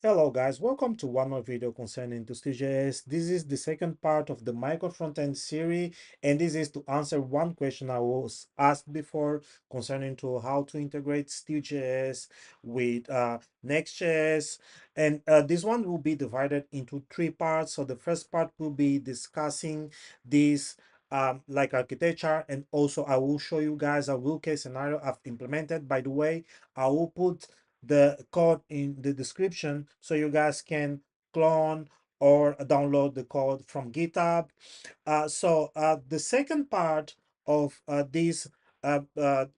Hello guys, welcome to one more video concerning to Still.js. This is the second part of the Microfrontend series, and this is to answer one question I was asked before concerning to how to integrate Still.js with Next.js. And this one will be divided into three parts. So the first part will be discussing this like architecture, and also I will show you guys a real case scenario I've implemented. By the way, I will put the code in the description so you guys can clone or download the code from GitHub. The second part of this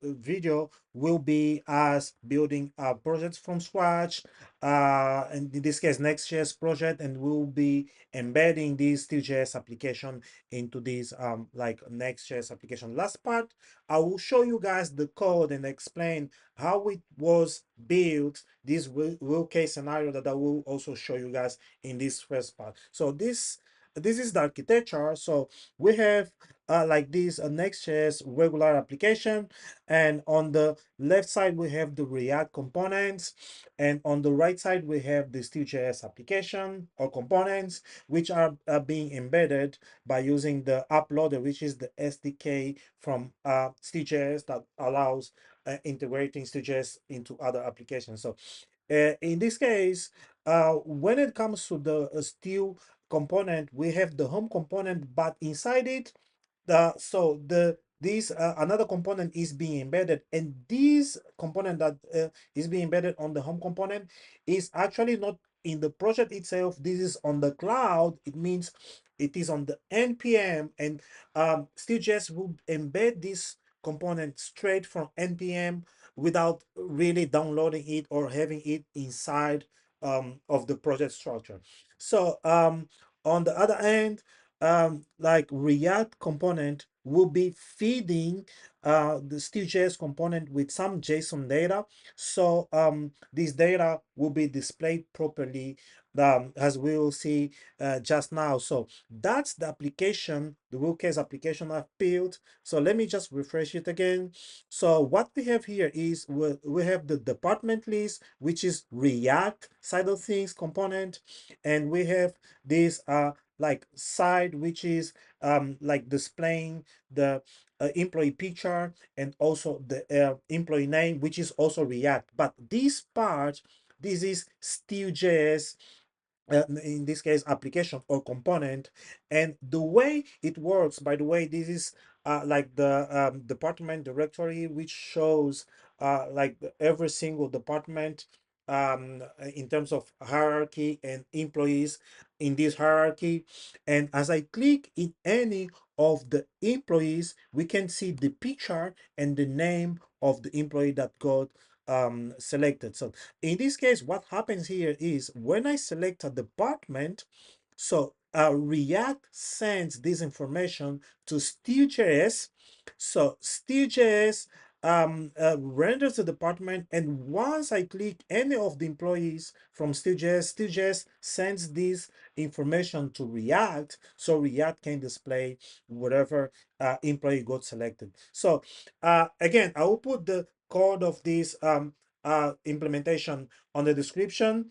video will be us building projects from scratch, and in this case Next.js project, and we'll be embedding this Still.js application into this like Next.js application. Last part, I will show you guys the code and explain how it was built, this real case scenario that I will also show you guys in this first part. So this is the architecture. So we have like this Next.js regular application, and on the left side we have the React components, and on the right side we have the Still.js application or components, which are being embedded by using the app loader, which is the SDK from Still.js that allows integrating Still.js into other applications. So in this case, when it comes to the Still component, we have the home component, but inside it, this another component is being embedded, and this component that is being embedded on the home component is actually not in the project itself. This is on the cloud. It means it is on the npm, and Still.js will embed this component straight from npm without really downloading it or having it inside of the project structure. So on the other end, like React component will be feeding the Still.js component with some JSON data. So this data will be displayed properly, as we will see just now. So that's the application, the real case application I've built. So let me just refresh it again. So what we have here is we have the department list, which is React side of things component, and we have this like side, which is like displaying the employee picture and also the employee name, which is also React. But this part, this is Still.js, in this case application or component. And the way it works, by the way, this is like the department directory, which shows like every single department in terms of hierarchy and employees in this hierarchy. And as I click in any of the employees, we can see the picture and the name of the employee that got selected. So in this case, what happens here is when I select a department, so React sends this information to Still.js. So Still.js renders the department, and once I click any of the employees from Still.js, Still.js sends this information to React, so React can display whatever employee got selected. So again, I will put the code of this implementation on the description.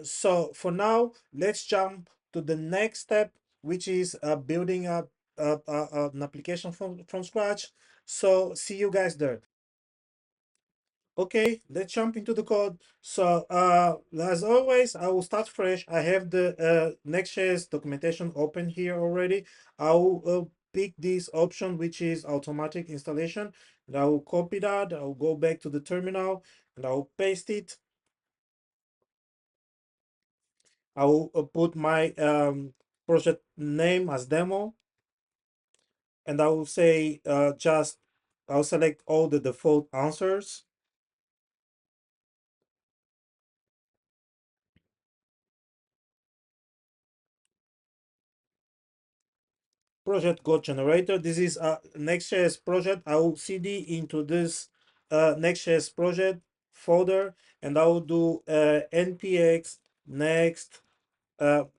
So for now, let's jump to the next step, which is building up an application from scratch. So see you guys there. Okay, let's jump into the code. So as always, I will start fresh. I have the Next.js documentation open here already. I will pick this option, which is automatic installation, and I will copy that. I will go back to the terminal and I will paste it. I will put my project name as demo, and I will say just I'll select all the default answers. Project code generator. This is a Next.js project. I will cd into this Next.js project folder, and I will do npx next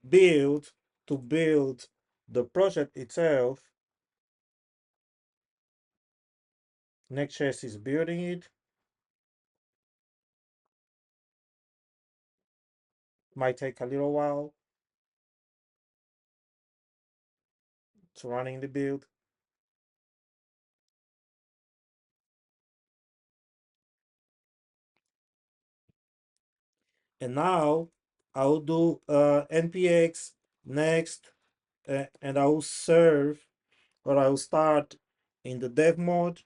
build to build the project itself. Next.js is building it. Might take a little while to running the build. And now I will do npx next, and I will serve, or I will start in the dev mode.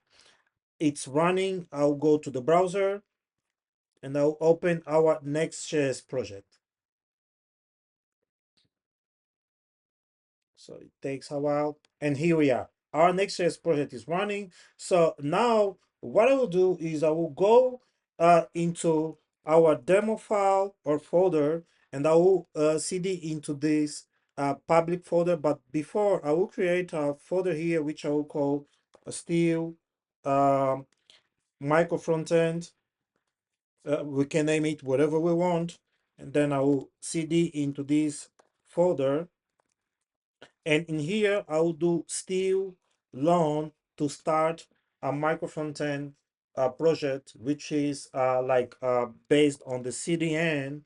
It's running. I'll go to the browser and I'll open our Nextjs project. So it takes a while. And here we are. Our Nextjs project is running. So now what I will do is I will go into our demo file or folder, and I will cd into this public folder. But before, I will create a folder here, which I will call Still um, Microfrontend. We can name it whatever we want. And then I will cd into this folder, and in here, I will do still learn to start a micro frontend project, which is based on the CDN.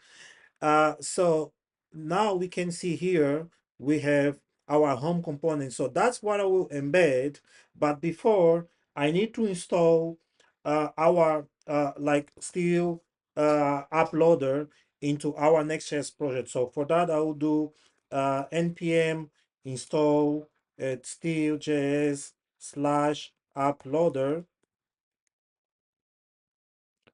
So now we can see here we have our home component. So that's what I will embed. But before, I need to install our still uploader into our Next.js project. So for that, I will do npm install Still.js slash uploader.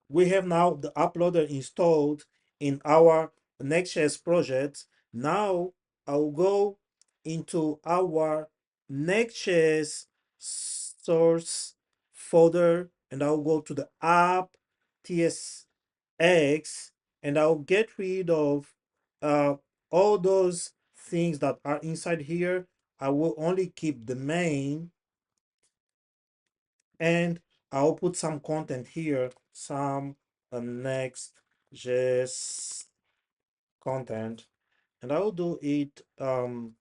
We have now the uploader installed in our Next.js project. Now I'll go into our Next.js source folder, and I'll go to the app tsx, and I'll get rid of uh, all those things that are inside here. I will only keep the main, and I'll put some content here, some Next.js content, and I'll do it h1.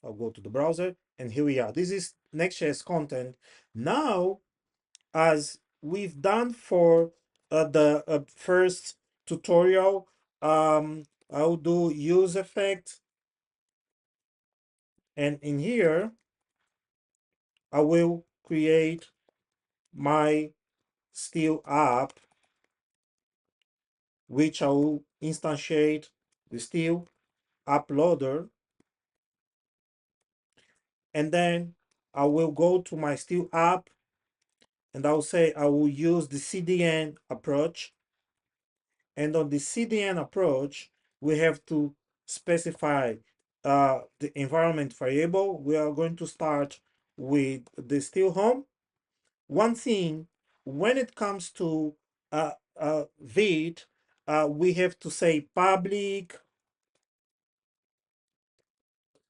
I'll go to the browser, and here we are. This is Next.js content. Now, as we've done for the first tutorial, I'll do use effect, and in here I will create my Still app, which I will instantiate the Still uploader, and then I will go to my Still app, and I'll say I will use the CDN approach. And on the CDN approach, we have to specify the environment variable. We are going to start with the Still home. One thing, when it comes to vid, we have to say public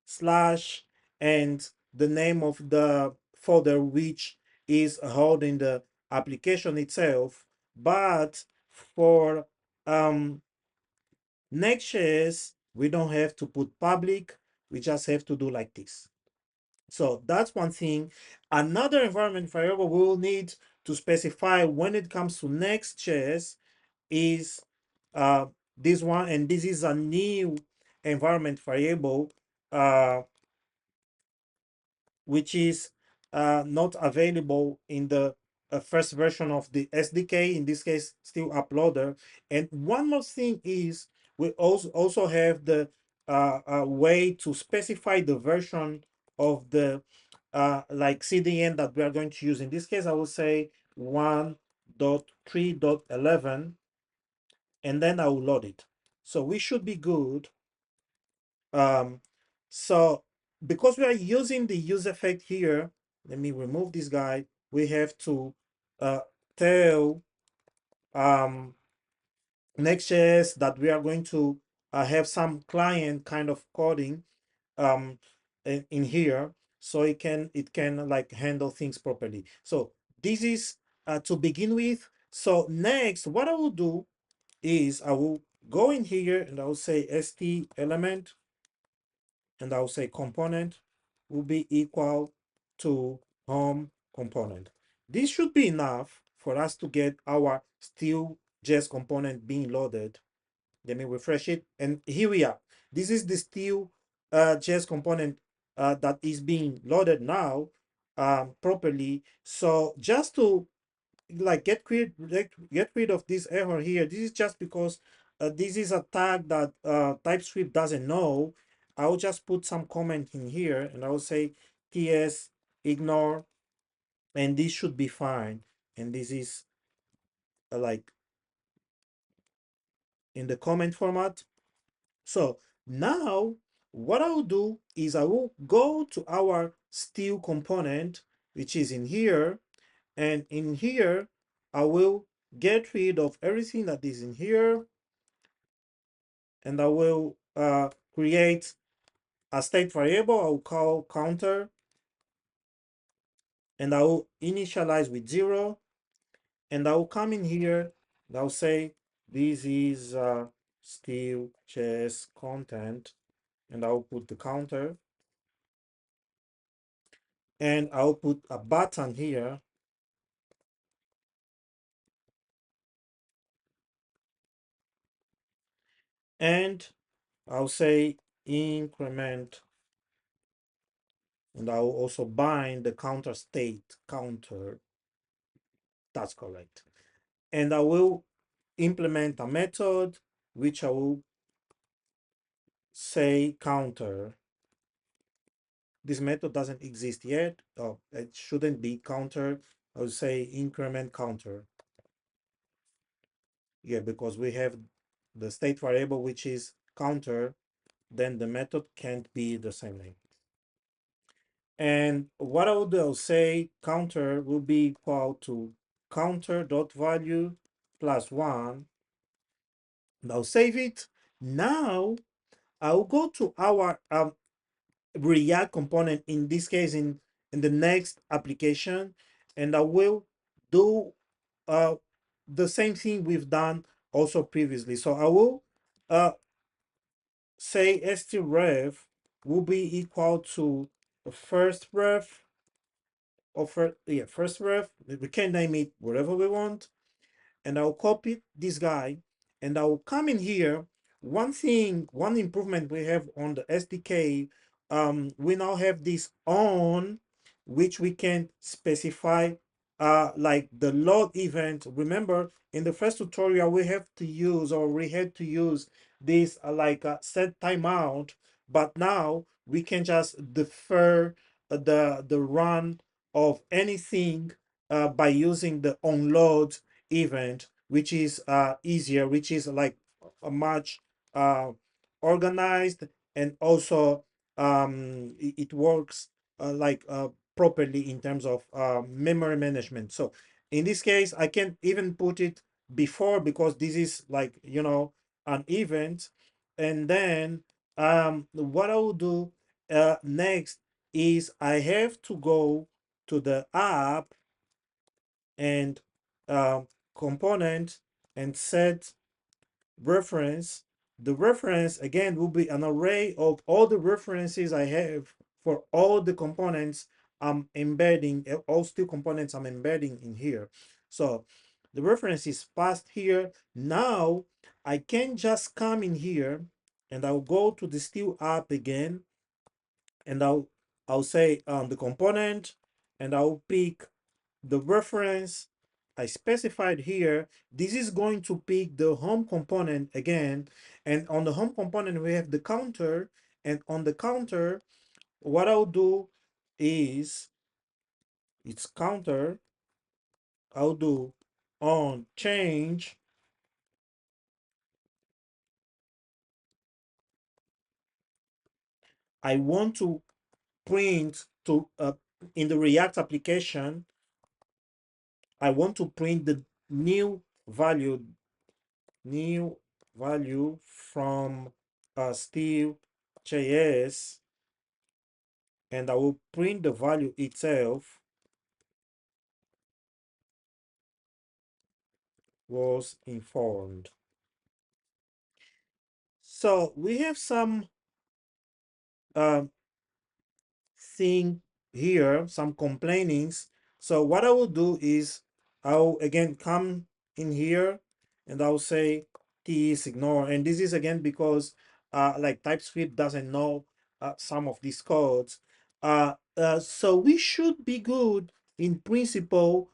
slash and the name of the folder which is holding the application itself. But for Nextjs, we don't have to put public, we just have to do like this. So that's one thing. Another environment variable we will need to specify when it comes to Next.js is this one, and this is a new environment variable which is not available in the first version of the SDK, in this case, Still uploader. And one more thing is we also have the way to specify the version of the CDN that we are going to use. In this case, I will say 1.3.11, and then I will load it. So we should be good. Um, so because we are using the use effect here, let me remove this guy. We have to tell Next.js that we are going to have some client kind of coding um, in here, so it can like handle things properly. So this is to begin with. So next, what I will do is I will go in here and I will say st element, and I'll say component will be equal to home component. This should be enough for us to get our Still.js component being loaded. Let me refresh it. And here we are. This is the Still.js component that is being loaded now properly. So just to like get rid of this error here, this is just because this is a tag that TypeScript doesn't know. I'll just put some comment in here and I'll say ts ignore, and this should be fine. And this is like in the comment format. So now what I'll do is I will go to our Still component, which is in here, and in here I will get rid of everything that is in here, and I will create a state variable I'll call counter, and I will initialize with 0, and I will come in here and I'll say this is Still.js content, and I'll put the counter, and I'll put a button here, and I'll say increment, and I'll also bind the counter state counter. That's correct. And I will implement a method which I will say counter. This method doesn't exist yet. Oh, it shouldn't be counter. I will say increment counter. Yeah, because we have the state variable which is counter, then the method can't be the same name. And what I would do, I'll say counter will be equal to counter dot value plus 1. And I'll save it. Now I'll go to our React component, in this case in the next application, and I will do uh, the same thing we've done also previously. So I will say stref will be equal to the first ref, or first ref. We can name it whatever we want, and I'll copy this guy, and I'll come in here. One improvement we have on the SDK, we now have this on, which we can specify like the load event. Remember, in the first tutorial, we have to use, or we had to use this set timeout, but now we can just defer the run of anything by using the onload event, which is easier, which is like a much uh, organized, and also it works properly in terms of memory management. So in this case, I can even put it before, because this is like, an event. And then what I will do next is I have to go to the app and component and set reference. The reference again will be an array of all the references I have for all the components I'm embedding, all Still components I'm embedding in here. So the reference is passed here. Now I can just come in here and I'll go to the Still app again, and I'll say the component, and I'll pick the reference I specified here. This is going to pick the home component again. And on the home component, we have the counter. And on the counter, what I'll do is it's counter. I'll do on change. I want to print to in the React application, I want to print the new value new value from Still.js, and I will print the value itself was informed. So we have some um, thing here, some complainings. So what I will do is I'll again come in here and I'll say t is ignore. And this is again because like TypeScript doesn't know some of these codes. So we should be good in principle.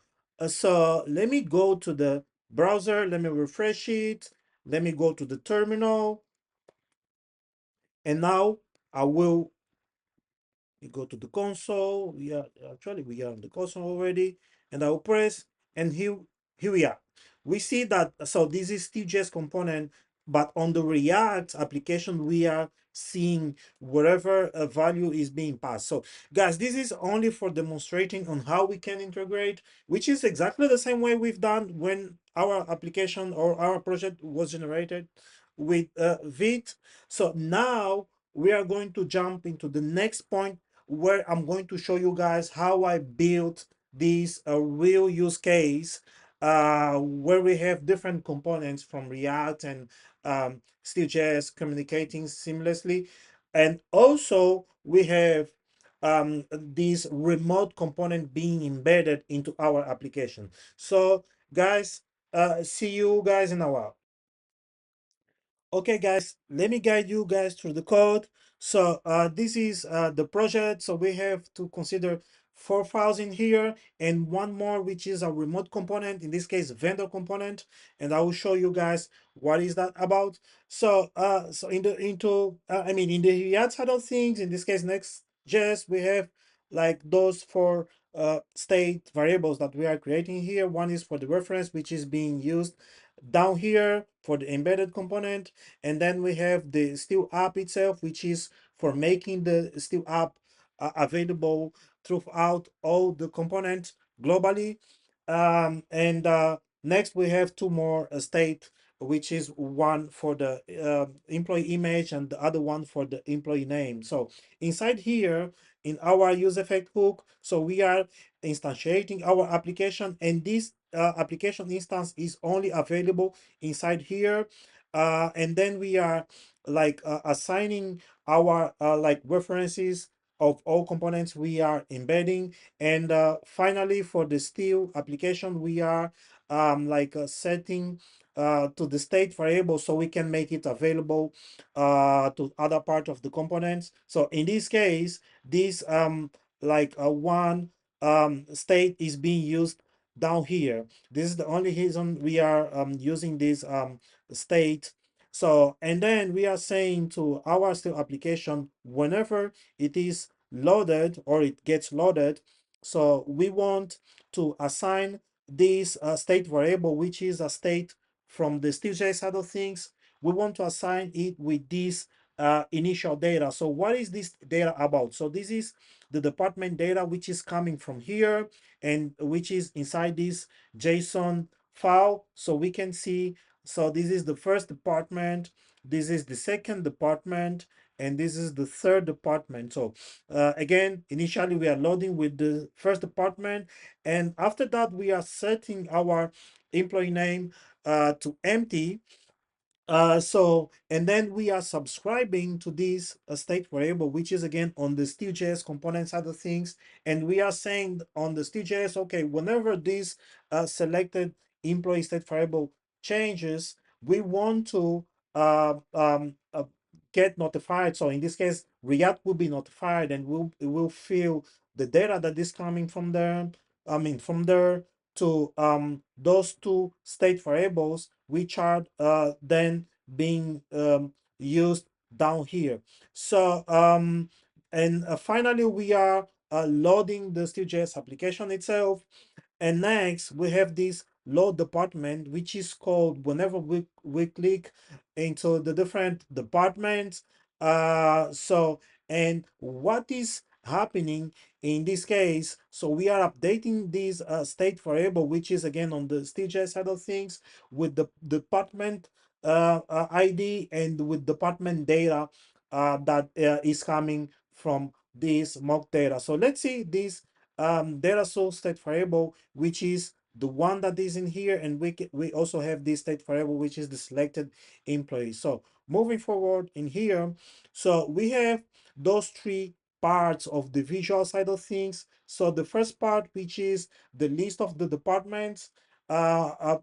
So let me go to the browser. Let me refresh it. Let me go to the terminal. And now I will we go to the console. We are on the console already, and I'll press, and here we are. We see that so this is Still.js component, but on the React application we are seeing wherever a value is being passed. So guys, this is only for demonstrating on how we can integrate, which is exactly the same way we've done when our application or our project was generated with Vite. So now we are going to jump into the next point where I'm going to show you guys how I built this real use case where we have different components from React and Still.js communicating seamlessly. And also we have this remote component being embedded into our application. So guys, see you guys in a while. Okay, guys, let me guide you guys through the code. So this is the project. So we have to consider 4 files in here and one more, which is a remote component, in this case, vendor component. And I will show you guys what is that about. So so in the in the React side of things, in this case, Next.js, we have like those four state variables that we are creating here. One is for the reference, which is being used down here for the embedded component, and then we have the Still app itself, which is for making the Still app available throughout all the components globally. And next we have two more state, which is one for the employee image and the other one for the employee name. So inside here in our use effect hook, so we are instantiating our application, and this application instance is only available inside here. And then we are like assigning our like references of all components we are embedding. And finally, for the Still application, we are like setting to the state variable so we can make it available to other part of the components. So in this case, this like one state is being used down here. This is the only reason we are using this state. So, and then we are saying to our Still application, whenever it is loaded or it gets loaded, so we want to assign this state variable, which is a state from the Still.js side of things. We want to assign it with this initial data. So what is this data about? So this is the department data, which is coming from here and which is inside this JSON file. So we can see, so this is the first department, this is the second department, and this is the third department. So again, initially we are loading with the first department, and after that we are setting our employee name to empty. So, and then we are subscribing to this state variable, which is again on the Still.js component side of things. And we are saying on the Still.js, okay, whenever this selected employee state variable changes, we want to get notified. So in this case, React will be notified and will fill the data that is coming from there. From there to those two state variables, which are then being used down here. So and finally we are loading the Still.js application itself. And next we have this load department, which is called whenever we click into the different departments. So, and what is happening in this case, so we are updating this state variable, which is again on the Still.js side of things, with the department ID and with department data that is coming from this mock data. So let's see this data source state variable, which is the one that is in here, and we also have this state variable, which is the selected employee. So moving forward in here, so we have those three parts of the visual side of things. So the first part, which is the list of the departments,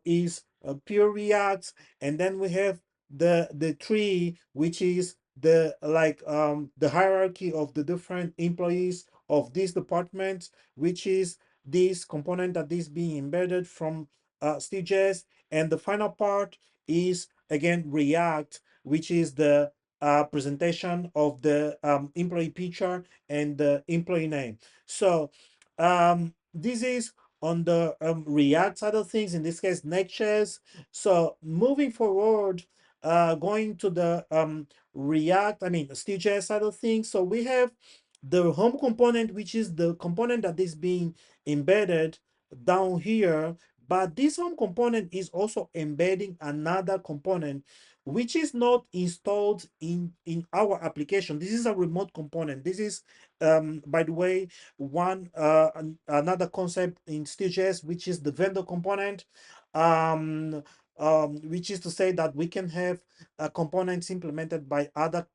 is pure React, and then we have the tree, which is the the hierarchy of the different employees of this department, which is this component that is being embedded from Still.js. And the final part is again React, which is the presentation of the employee picture and the employee name. So this is on the React side of things, in this case, Nextjs. So moving forward, going to the React, I mean, Still.js side of things. So we have the home component, which is the component that is being embedded down here. But this home component is also embedding another component which is not installed in our application. This is a remote component. This is by the way, another concept in Still.js, which is the vendor component, um, which is to say that we can have components implemented by other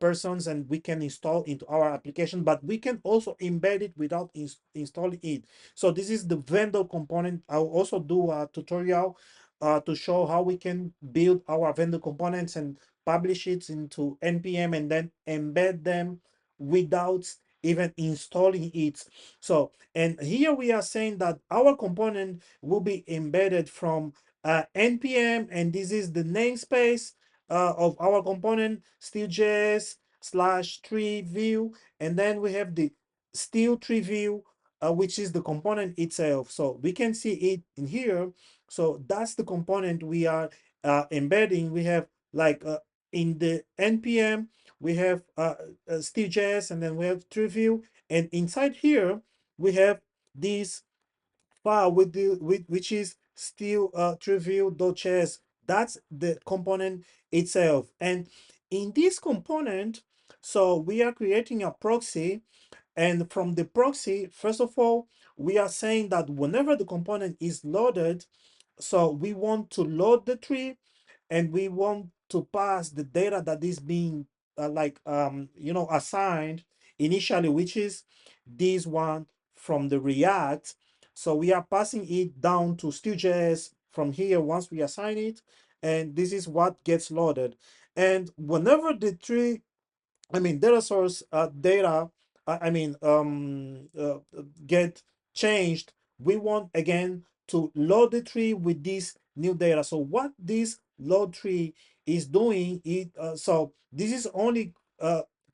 persons and we can install into our application, but we can also embed it without installing it. So this is the vendor component. I'll also do a tutorial to show how we can build our vendor components and publish it into npm and then embed them without even installing it. So, and here we are saying that our component will be embedded from npm, and this is the namespace of our component, Still.js slash tree view, and then we have the still tree view, which is the component itself. So we can see it in here. So that's the component we are embedding. We have like in the npm, we have Still.js, and then we have tree view, and inside here we have this file with which is still trivial.js. That's the component itself. And in this component, so we are creating a proxy, and from the proxy, first of all, we are saying that whenever the component is loaded, so we want to load the tree and we want to pass the data that is being assigned initially, which is this one from the React. So we are passing it down to Still.js from here once we assign it, and this is what gets loaded. And whenever the tree, I mean, data source data, get changed, we want again to load the tree with this new data. So what this load tree is doing, so this is only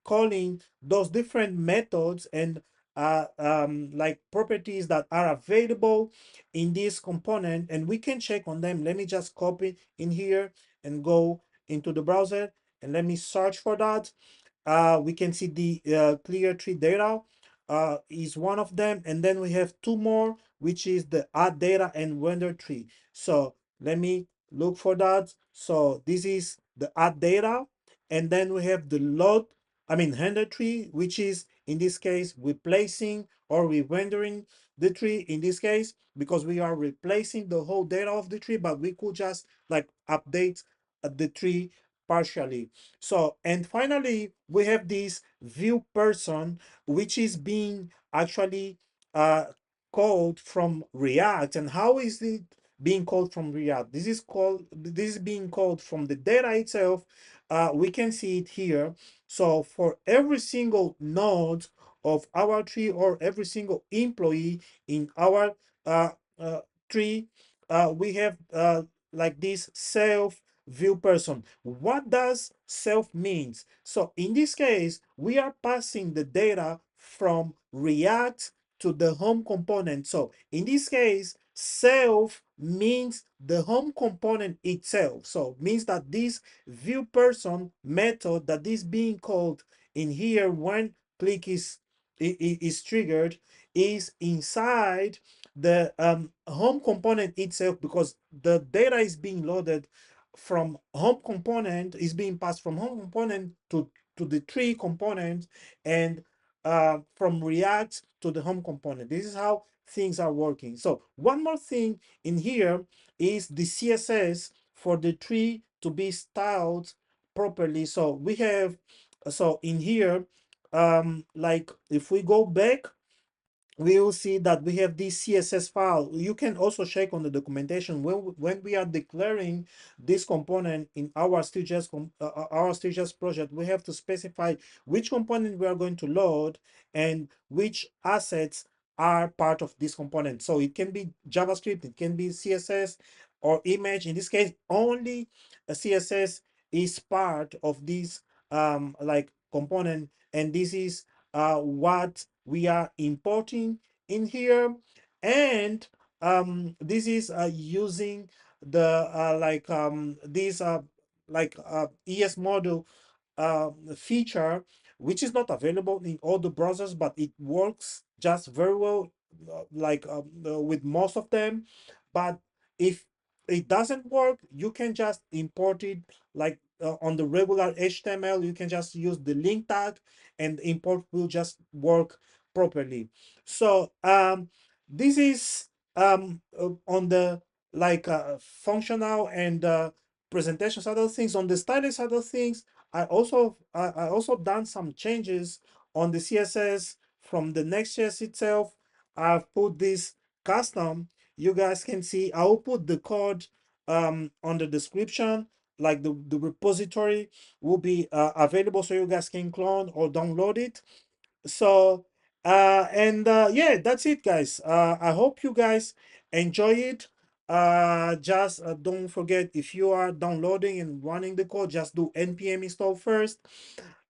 calling those different methods and like properties that are available in this component, and we can check on them. Let me just copy in here and go into the browser, and let me search for that. We can see the clear tree data is one of them, and then we have two more, which is the add data and render tree. So let me look for that. So this is the add data, and then we have the load, render tree, which is in this case replacing or re-rendering the tree in this case, because we are replacing the whole data of the tree, but we could just like update the tree partially. So, and finally, we have this view person, which is being actually uh, called from React. And how is it being called from React? This is being called from the data itself. We can see it here. So for every single node of our tree or every single employee in our uh, uh, tree, we have like this self view person. What does self means? So in this case, we are passing the data from React to the home component. So in this case, self means the home component itself. So means that this view person method that is being called in here when click is triggered is inside the home component itself, because the data is being loaded from home component, is being passed from home component to the tree component, and from React to the home component. This is how things are working. So one more thing in here is the CSS for the tree to be styled properly. So we have, so in here, like if we go back, we will see that we have this CSS file. You can also check on the documentation when we are declaring this component in our Still.js project. We have to specify which component we are going to load and which assets are part of this component. So it can be JavaScript, it can be CSS or image. In this case, only a CSS is part of this like component, and this is what we are importing in here. And this is using the this like ES model feature, which is not available in all the browsers, but it works just very well with most of them. But if it doesn't work, you can just import it like on the regular HTML. You can just use the link tag and the import will just work properly. So this is on the functional and presentation side of things. On the styling side of things, I also done some changes on the CSS from the Nextjs itself. I've put this custom. You guys can see I will put the code on the description. Like the repository will be available so you guys can clone or download it. So and yeah, that's it, guys. I hope you guys enjoy it. Just don't forget, if you are downloading and running the code, just do npm install first.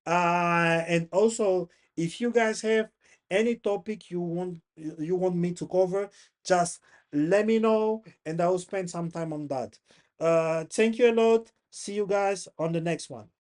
And also, if you guys have any topic you want me to cover, just let me know and I will spend some time on that. Thank you a lot. See you guys on the next one.